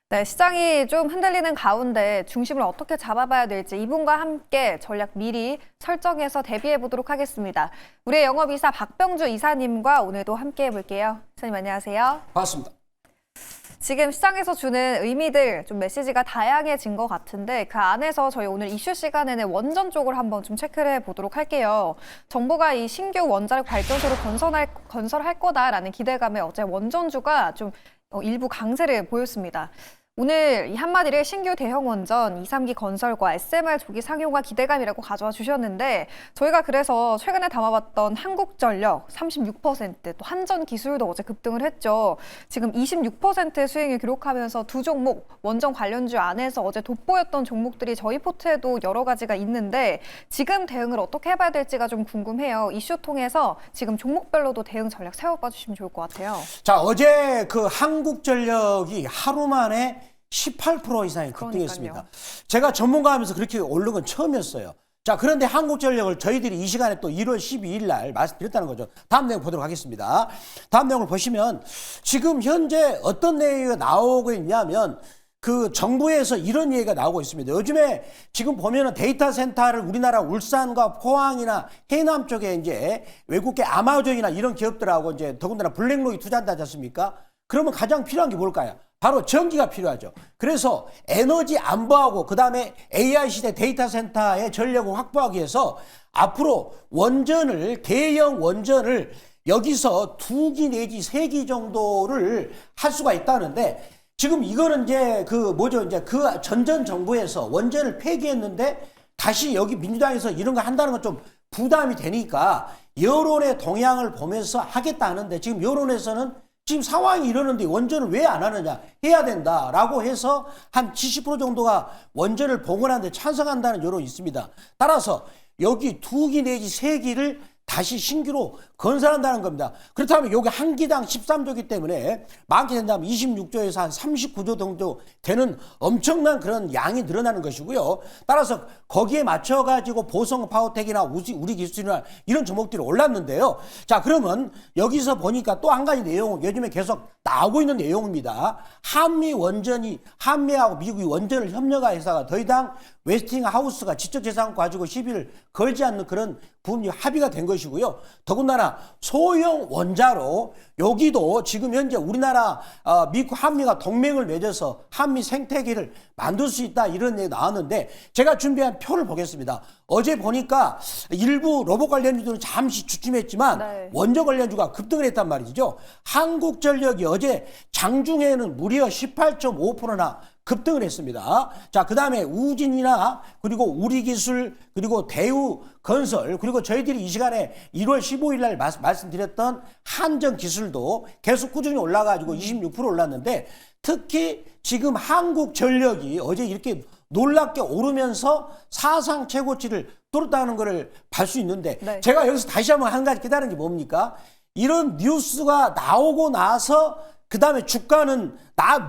네, 시장이 좀 흔들리는 가운데 중심을 어떻게 잡아봐야 될지 이분과 함께 전략 미리 설정해서 대비해 보도록 하겠습니다. 우리의 영업이사 박병주 이사님과 오늘도 함께 해볼게요. 이사님 안녕하세요. 반갑습니다. 지금 시장에서 주는 의미들 좀 메시지가 다양해진 것 같은데 그 안에서 저희 오늘 이슈 시간에는 원전 쪽을 한번 좀 체크를 해보도록 할게요. 정부가 이 신규 원자력 발전소를 건설할 거다라는 기대감에 어제 원전주가 좀 일부 강세를 보였습니다. 오늘 이 한마디를 신규 대형 원전 2, 3기 건설과 SMR 조기 상용화 기대감이라고 가져와 주셨는데 저희가 그래서 최근에 담아봤던 한국전력 36%, 또 한전기술도 어제 급등을 했죠. 지금 26%의 수익을 기록하면서 두 종목 원전 관련주 안에서 어제 돋보였던 종목들이 저희 포트에도 여러 가지가 있는데 지금 대응을 어떻게 해봐야 될지가 좀 궁금해요. 이슈 통해서 지금 종목별로도 대응 전략 세워봐 주시면 좋을 것 같아요. 자, 어제 그 한국전력이 하루 만에 18% 이상이 급등했습니다. 제가 전문가 하면서 그렇게 오른 건 처음이었어요. 자, 그런데 한국전력을 저희들이 이 시간에 또 1월 12일 날 말씀드렸다는 거죠. 다음 내용 보도록 하겠습니다. 다음 내용을 보시면 지금 현재 어떤 내용이 나오고 있냐면 그 정부에서 이런 얘기가 나오고 있습니다. 요즘에 지금 보면은 데이터 센터를 우리나라 울산과 포항이나 해남 쪽에 이제 외국계 아마존이나 이런 기업들하고 이제 더군다나 블랙록이 투자한다지 않습니까? 그러면 가장 필요한 게 뭘까요? 바로 전기가 필요하죠. 그래서 에너지 안보하고 그다음에 AI 시대 데이터 센터의 전력을 확보하기 위해서 앞으로 원전을 대형 원전을 여기서 2기 내지 3기 정도를 할 수가 있다는데 지금 이거는 이제 이제 그 전전 정부에서 원전을 폐기했는데 다시 여기 민주당에서 이런 거 한다는 건 좀 부담이 되니까 여론의 동향을 보면서 하겠다 하는데 지금 여론에서는 지금 상황이 이러는데 원전을 왜 안 하느냐 해야 된다라고 해서 한 70% 정도가 원전을 복원하는데 찬성한다는 여론이 있습니다. 따라서 여기 2기 내지 3기를 다시 신규로 건설한다는 겁니다. 그렇다면 여기 한 기당 13조이기 때문에 많게 된다면 26조에서 한 39조 정도 되는 엄청난 그런 양이 늘어나는 것이고요. 따라서 거기에 맞춰가지고 보성 파워텍이나 우리 기술이나 이런 종목들이 올랐는데요. 자, 그러면 여기서 보니까 또 한 가지 내용은 요즘에 계속 나오고 있는 내용입니다. 한미하고 미국이 원전을 협력한 회사가 더 이상 웨스팅하우스가 지적재산 가지고 시비를 걸지 않는 그런 부분이 합의가 된 것이고요. 더군다나 소형 원자로 여기도 지금 현재 우리나라 미국 한미가 동맹을 맺어서 한미 생태계를 만들 수 있다 이런 얘기 나왔는데 제가 준비한 표를 보겠습니다. 어제 보니까 일부 로봇 관련주들은 잠시 주춤했지만 원전 관련주가 급등을 했단 말이죠. 한국전력이 어제 장중에는 무려 18.5%나 급등을 했습니다. 자, 그 다음에 우진이나 그리고 우리기술 그리고 대우건설 그리고 저희들이 이 시간에 1월 15일 날 말씀드렸던 한전기술도 계속 꾸준히 올라가지고 26% 올랐는데 특히 지금 한국전력이 어제 이렇게 놀랍게 오르면서 사상 최고치를 뚫었다는 것을 볼 수 있는데 제가 여기서 다시 한번 한 가지 깨달은 게 뭡니까? 이런 뉴스가 나오고 나서 그 다음에 주가는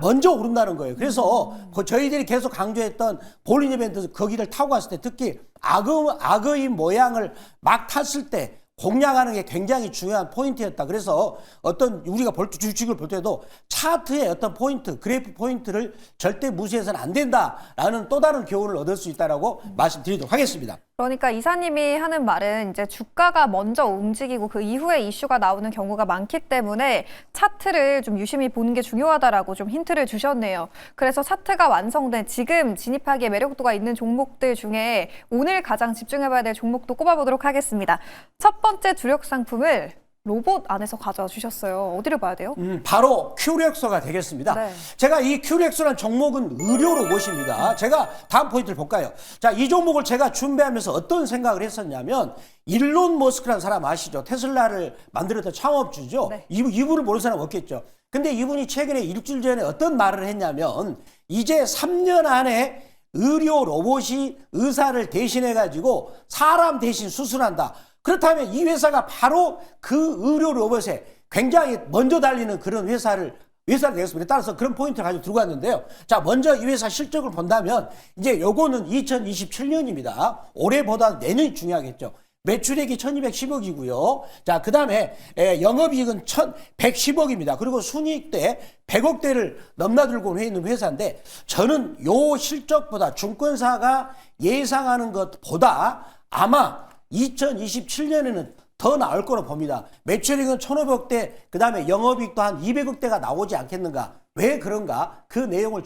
먼저 오른다는 거예요. 그래서 저희들이 계속 강조했던 볼린 이벤트 거기를 타고 갔을 때 특히 악의 모양을 막 탔을 때 공략하는 게 굉장히 중요한 포인트였다. 그래서 어떤 우리가 주식을 볼 때도 차트의 어떤 포인트, 그래프 포인트를 절대 무시해서는 안 된다라는 또 다른 교훈을 얻을 수 있다라고 말씀드리도록 하겠습니다. 그러니까 이사님이 하는 말은 이제 주가가 먼저 움직이고 그 이후에 이슈가 나오는 경우가 많기 때문에 차트를 좀 유심히 보는 게 중요하다라고 좀 힌트를 주셨네요. 그래서 차트가 완성된 지금 진입하기에 매력도가 있는 종목들 중에 오늘 가장 집중해봐야 될 종목도 꼽아보도록 하겠습니다. 첫 번째 주력 상품을 로봇 안에서 가져와 주셨어요. 어디를 봐야 돼요? 바로 큐렉서가 되겠습니다. 제가 이 큐렉서라는 종목은 의료 로봇입니다. 제가 다음 포인트를 볼까요? 자, 이 종목을 제가 준비하면서 어떤 생각을 했었냐면 일론 머스크라는 사람 아시죠? 테슬라를 만들었던 창업주죠. 이분을 모르는 사람 없겠죠. 근데 이분이 최근에 일주일 전에 어떤 말을 했냐면 이제 3년 안에 의료 로봇이 의사를 대신해가지고 사람 대신 수술한다. 그렇다면 이 회사가 바로 그 의료 로봇에 굉장히 먼저 달리는 그런 회사가 되겠습니다. 따라서 그런 포인트를 가지고 들고 왔는데요. 자, 먼저 이 회사 실적을 본다면 이제 요거는 2027년입니다. 올해보다 내년이 중요하겠죠. 매출액이 1210억이고요. 자, 그 다음에 영업이익은 1110억입니다. 그리고 순이익 때 100억대를 넘나들고 있는 회사인데 저는 요 실적보다 증권사가 예상하는 것보다 아마 2027년에는 더 나올 거로 봅니다. 매출액은 1,500억대, 그 다음에 영업이익도 한 200억대가 나오지 않겠는가. 왜 그런가? 그 내용을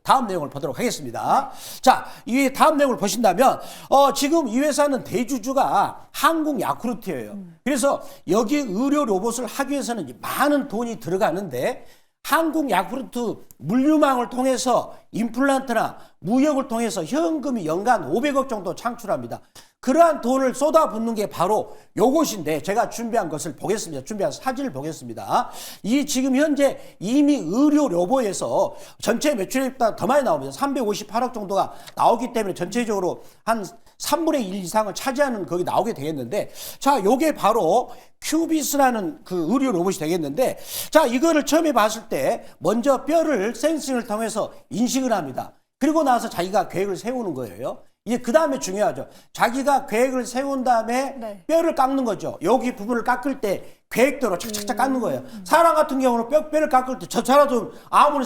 다음 내용을 보도록 하겠습니다. 자, 이 다음 내용을 보신다면, 지금 이 회사는 대주주가 한국 야쿠르트예요. 그래서 여기 의료 로봇을 하기 위해서는 많은 돈이 들어가는데, 한국 야쿠르트 물류망을 통해서 임플란트나 무역을 통해서 현금이 연간 500억 정도 창출합니다. 그러한 돈을 쏟아붓는 게 바로 요것인데 제가 준비한 것을 보겠습니다. 준비한 사진을 보겠습니다. 이 지금 현재 이미 의료 로봇에서 전체 매출액보다 더 많이 나옵니다. 358억 정도가 나오기 때문에 전체적으로 한 3분의 1 이상을 차지하는 거기 나오게 되겠는데, 자, 요게 바로 큐비스라는 그 의료 로봇이 되겠는데, 자, 이거를 처음에 봤을 때 먼저 뼈를 센싱을 통해서 인식을 합니다. 그리고 나서 자기가 계획을 세우는 거예요. 이제 그 다음에 중요하죠. 자기가 계획을 세운 다음에 네. 뼈를 깎는 거죠. 여기 부분을 깎을 때 계획대로 착착착 깎는 거예요. 사람 같은 경우는 뼈를 깎을 때 저 사람도 아무리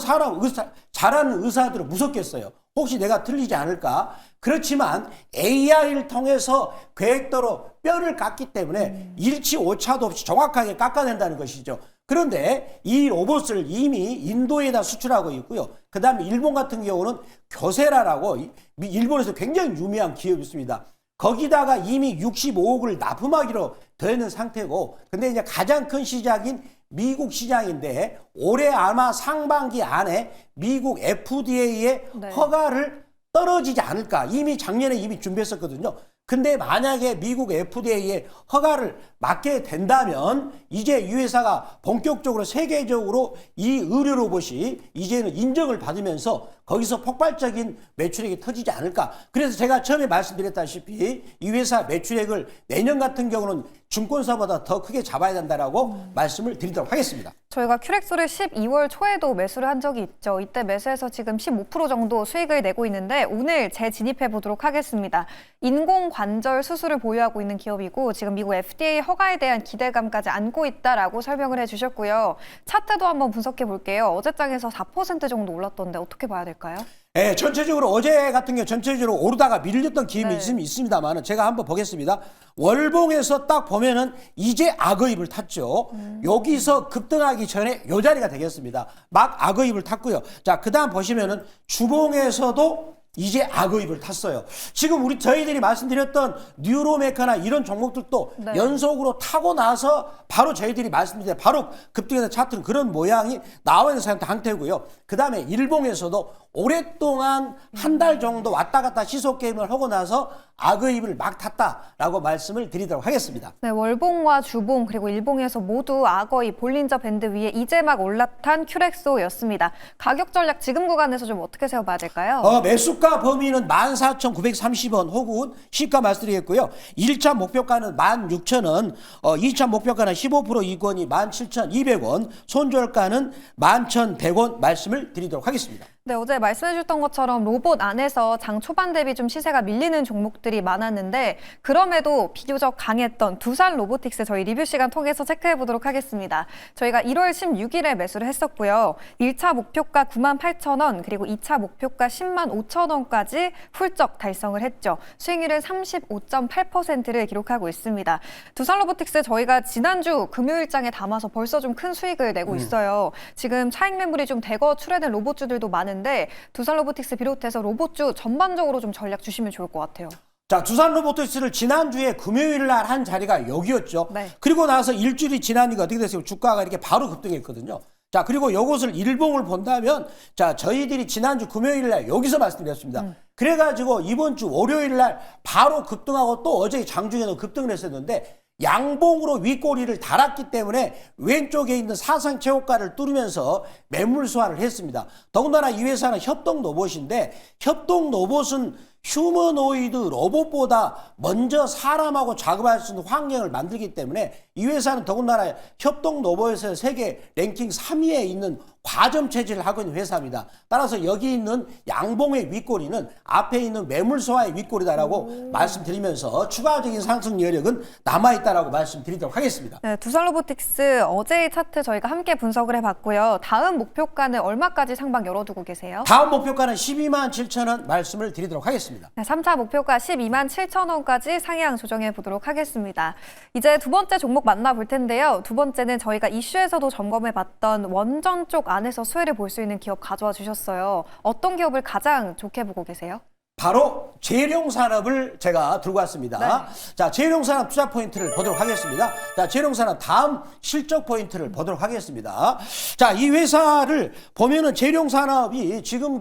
잘하는 의사들은 무섭겠어요. 혹시 내가 틀리지 않을까? 그렇지만 AI를 통해서 계획대로 뼈를 깎기 때문에 일치 오차도 없이 정확하게 깎아낸다는 것이죠. 그런데 이 로봇을 이미 인도에다 수출하고 있고요. 그 다음에 일본 같은 경우는 교세라라고 일본에서 굉장히 유명한 기업이 있습니다. 거기다가 이미 65억을 납품하기로 되어 있는 상태고, 근데 이제 가장 큰 시장인 미국 시장인데 올해 아마 상반기 안에 미국 FDA의 네. 허가를 떨어지지 않을까. 이미 작년에 준비했었거든요. 근데 만약에 미국 FDA의 허가를 맡게 된다면 이제 이 회사가 본격적으로 세계적으로 이 의료 로봇이 이제는 인정을 받으면서 거기서 폭발적인 매출액이 터지지 않을까. 그래서 제가 처음에 말씀드렸다시피 이 회사 매출액을 내년 같은 경우는 증권사보다 더 크게 잡아야 된다라고 말씀을 드리도록 하겠습니다. 저희가 큐렉스를 12월 초에도 매수를 한 적이 있죠. 이때 매수해서 지금 15% 정도 수익을 내고 있는데 오늘 재진입해 보도록 하겠습니다. 인공관절 수술을 보유하고 있는 기업이고 지금 미국 FDA 허가에 대한 기대감까지 안고 있다라고 설명을 해주셨고요. 차트도 한번 분석해 볼게요. 어제장에서 4% 정도 올랐던데 어떻게 봐야 될까요? 네, 전체적으로 어제 같은 경우 전체적으로 오르다가 밀렸던 기업이 네. 있습니다만 제가 한번 보겠습니다. 월봉에서 딱 보면은 이제 악어입을 탔죠. 여기서 급등하기 전에 요 자리가 되겠습니다. 막 악어입을 탔고요. 자, 그 다음 보시면은 주봉에서도 이제 악어입을 탔어요. 지금 저희들이 말씀드렸던 뉴로메카나 이런 종목들도 네. 연속으로 타고 나서 바로 저희들이 말씀드린 바로 급등해서 차트는 그런 모양이 나와 있는 상태고요. 그 다음에 일봉에서도 오랫동안 한 달 정도 왔다 갔다 시속 게임을 하고 나서 악어입을 막 탔다라고 말씀을 드리도록 하겠습니다. 네, 월봉과 주봉 그리고 일봉에서 모두 악어입 볼린저 밴드 위에 이제 막 올라탄 큐렉소였습니다. 가격 전략 지금 구간에서 좀 어떻게 세워봐야 될까요? 매수가 범위는 14,930원 혹은 시가 말씀드리겠고요. 1차 목표가는 16,000원, 2차 목표가는 15% 이권이 17,200원, 손절가는 11,100원 말씀을 드리도록 하겠습니다. 네, 어제 말씀해 주셨던 것처럼 로봇 안에서 장 초반 대비 좀 시세가 밀리는 종목들이 많았는데 그럼에도 비교적 강했던 두산 로보틱스 저희 리뷰 시간 통해서 체크해 보도록 하겠습니다. 저희가 1월 16일에 매수를 했었고요. 1차 목표가 98,000원 그리고 2차 목표가 105,000원까지 훌쩍 달성을 했죠. 수익률은 35.8%를 기록하고 있습니다. 두산 로보틱스 저희가 지난주 금요일장에 담아서 벌써 좀 큰 수익을 내고 있어요. 지금 차익 매물이 좀 대거 출회된 로봇주들도 많은데 두산 로보틱스 비롯해서 로봇주 전반적으로 좀 전략 주시면 좋을 것 같아요. 자, 두산 로보틱스를 지난주에 금요일 날 한 자리가 여기였죠. 네. 그리고 나서 일주일이 지나니까 어떻게 됐어요? 주가가 이렇게 바로 급등했거든요. 자, 그리고 요것을 일봉을 본다면 자, 저희들이 지난주 금요일 날 여기서 말씀드렸습니다. 그래가지고 이번 주 월요일 날 바로 급등하고 또 어제 장중에도 급등을 했었는데 양봉으로 윗꼬리를 달았기 때문에 왼쪽에 있는 사상 최고가를 뚫으면서 매물 소화를 했습니다. 더군다나 이 회사는 협동 로봇인데 협동 로봇은 휴머노이드 로봇보다 먼저 사람하고 작업할 수 있는 환경을 만들기 때문에 이 회사는 더군다나 협동 로봇에서 세계 랭킹 3위에 있는 과점 체제를 하고 있는 회사입니다. 따라서 여기 있는 양봉의 윗꼬리는 앞에 있는 매물소화의 윗꼬리다라고 말씀드리면서 추가적인 상승 여력은 남아있다라고 말씀드리도록 하겠습니다. 네, 두산로보틱스 어제의 차트 저희가 함께 분석을 해봤고요. 다음 목표가는 얼마까지 상방 열어두고 계세요? 다음 목표가는 12만 7천 원 말씀을 드리도록 하겠습니다. 네, 3차 목표가 12만 7천 원까지 상향 조정해 보도록 하겠습니다. 이제 두 번째 종목 만나볼 텐데요. 두 번째는 저희가 이슈에서도 점검해봤던 원전 쪽 안에서 수혜를 볼 수 있는 기업 가져와 주셨어요. 어떤 기업을 가장 좋게 보고 계세요? 바로 재룡산업을 제가 들고 왔습니다. 네. 자, 재룡산업 투자 포인트를 보도록 하겠습니다. 자, 재룡산업 다음 실적 포인트를 보도록 하겠습니다. 자, 이 회사를 보면은 재룡산업이 지금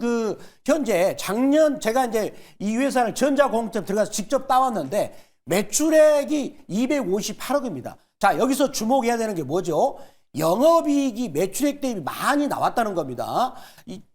현재 작년 제가 이제 이 회사를 전자공업점 들어가서 직접 따왔는데 매출액이 258억입니다. 자, 여기서 주목해야 되는 게 뭐죠? 영업이익이 매출액 대비 많이 나왔다는 겁니다.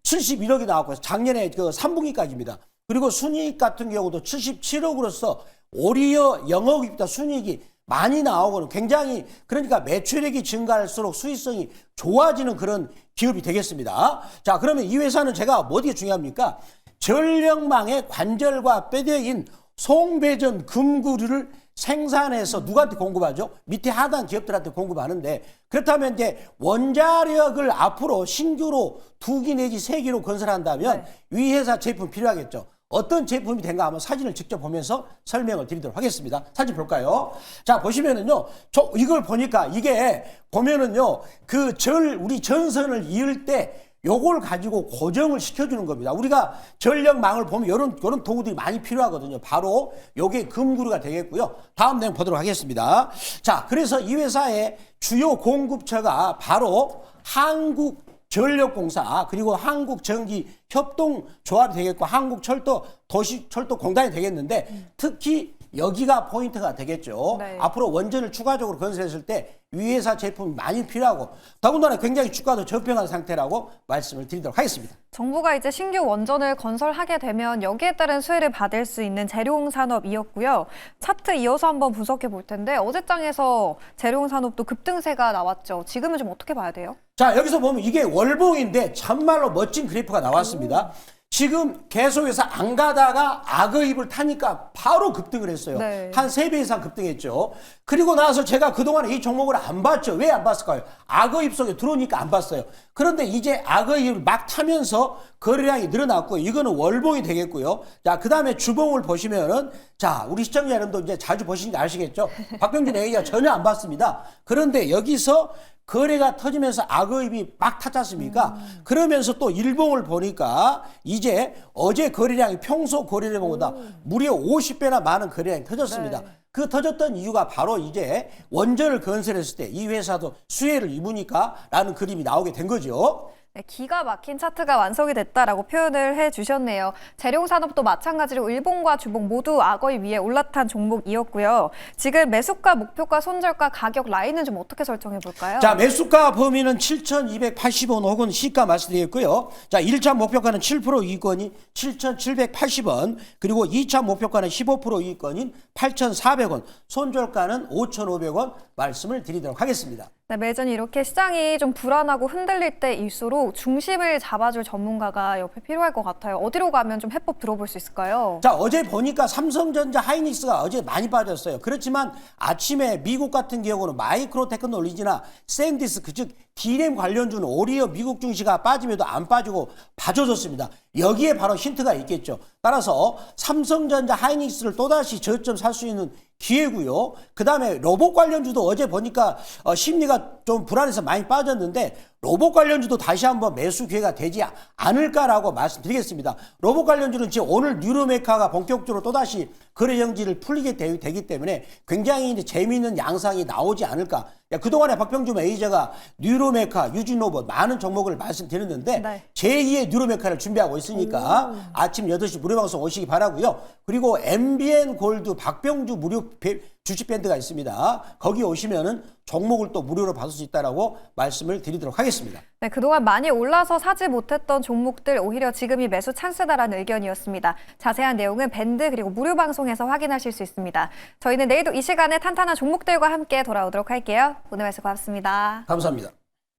71억이 나왔고 작년에 3분기까지입니다. 그리고 순이익 같은 경우도 77억으로서 오히려 영업이익보다 순이익이 많이 나오고는 굉장히 그러니까 매출액이 증가할수록 수익성이 좋아지는 그런 기업이 되겠습니다. 자, 그러면 이 회사는 제가 뭐 어디가 중요합니까? 전력망의 관절과 뼈대인 송배전 금구류를 생산해서 누구한테 공급하죠? 밑에 하단 기업들한테 공급하는데 그렇다면 이제 원자력을 앞으로 신규로 2기 내지 3기로 건설한다면 이 회사 제품 필요하겠죠. 어떤 제품이 된가 한번 사진을 직접 보면서 설명을 드리도록 하겠습니다. 사진 볼까요? 자, 보시면은요, 이걸 보니까 이게 보면은요, 우리 전선을 이을 때 요걸 가지고 고정을 시켜주는 겁니다. 우리가 전력망을 보면 요런 도구들이 많이 필요하거든요. 바로 요게 금구류가 되겠고요. 다음 내용 보도록 하겠습니다. 자, 그래서 이 회사의 주요 공급처가 바로 한국전력공사 그리고 한국전기협동조합이 되겠고 한국철도도시철도공단이 되겠는데 특히 여기가 포인트가 되겠죠. 네. 앞으로 원전을 추가적으로 건설했을 때 위 회사 제품이 많이 필요하고 더군다나 굉장히 주가도 저평한 상태라고 말씀을 드리도록 하겠습니다. 정부가 이제 신규 원전을 건설하게 되면 여기에 따른 수혜를 받을 수 있는 재룡산업이었고요. 차트 이어서 한번 분석해 볼 텐데 어제장에서 재룡산업도 급등세가 나왔죠. 지금은 좀 어떻게 봐야 돼요? 자, 여기서 보면 이게 월봉인데 참말로 멋진 그래프가 나왔습니다. 지금 계속해서 안 가다가 악의입을 타니까 바로 급등을 했어요. 네. 한 3배 이상 급등했죠. 그리고 나서 제가 그동안에 이 종목을 안 봤죠. 왜 안 봤을까요? 악의입 속에 들어오니까 안 봤어요. 그런데 이제 악의입을 막 타면서 거래량이 늘어났고 이거는 월봉이 되겠고요. 자, 그 다음에 주봉을 보시면은 자, 우리 시청자 여러분도 이제 자주 보시니까 아시겠죠? 박병준 A가 전혀 안 봤습니다. 그런데 여기서 거래가 터지면서 악의입이 막 탔지 않습니까? 그러면서 또 일봉을 보니까 이제 어제 거래량이 평소 거래량보다 무려 50배나 많은 거래량이 터졌습니다. 네. 그 터졌던 이유가 바로 이제 원전을 건설했을 때 이 회사도 수혜를 입으니까 라는 그림이 나오게 된 거죠. 네, 기가 막힌 차트가 완성이 됐다라고 표현을 해주셨네요. 재룡산업도 마찬가지로 일봉과 주봉 모두 악어의 위에 올라탄 종목이었고요. 지금 매수가, 목표가, 손절가, 가격 라인은 좀 어떻게 설정해 볼까요? 자, 매수가 범위는 7,280원 혹은 시가 말씀드리겠고요. 자, 1차 목표가는 7% 이익권이 7,780원, 그리고 2차 목표가는 15% 이익권인 8,400원, 손절가는 5,500원 말씀을 드리도록 하겠습니다. 네, 매전 이렇게 시장이 좀 불안하고 흔들릴 때일수록 중심을 잡아줄 전문가가 옆에 필요할 것 같아요. 어디로 가면 좀 해법 들어볼 수 있을까요? 자, 어제 보니까 삼성전자 하이닉스가 어제 많이 빠졌어요. 그렇지만 아침에 미국 같은 경우는 마이크로 테크놀로지나 샌디스크 즉 D램 관련주는 오히려 미국 증시가 빠지면도 안 빠지고 봐줘졌습니다. 여기에 바로 힌트가 있겠죠. 따라서 삼성전자 하이닉스를 또다시 저점 살 수 있는 기회고요. 그 다음에 로봇 관련주도 어제 보니까 심리가 좀 불안해서 많이 빠졌는데 로봇 관련주도 다시 한번 매수 기회가 되지 않을까라고 말씀드리겠습니다. 로봇 관련주는 지금 오늘 뉴로메카가 본격적으로 또다시 거래 정지를 풀리게 되기 때문에 굉장히 이제 재미있는 양상이 나오지 않을까. 그동안에 박병준 메이저가 뉴로메카, 유진로봇 많은 종목을 말씀드렸는데 네. 제2의 뉴로메카를 준비하고 있으니까 아침 8시 무료방송 오시기 바라고요. 그리고 MBN 골드 박병주 무료 주식 밴드가 있습니다. 거기 오시면은 종목을 또 무료로 받을 수 있다라고 말씀을 드리도록 하겠습니다. 네, 그동안 많이 올라서 사지 못했던 종목들 오히려 지금이 매수 찬스다라는 의견이었습니다. 자세한 내용은 밴드 그리고 무료 방송에서 확인하실 수 있습니다. 저희는 내일도 이 시간에 탄탄한 종목들과 함께 돌아오도록 할게요. 오늘 말씀 고맙습니다. 감사합니다.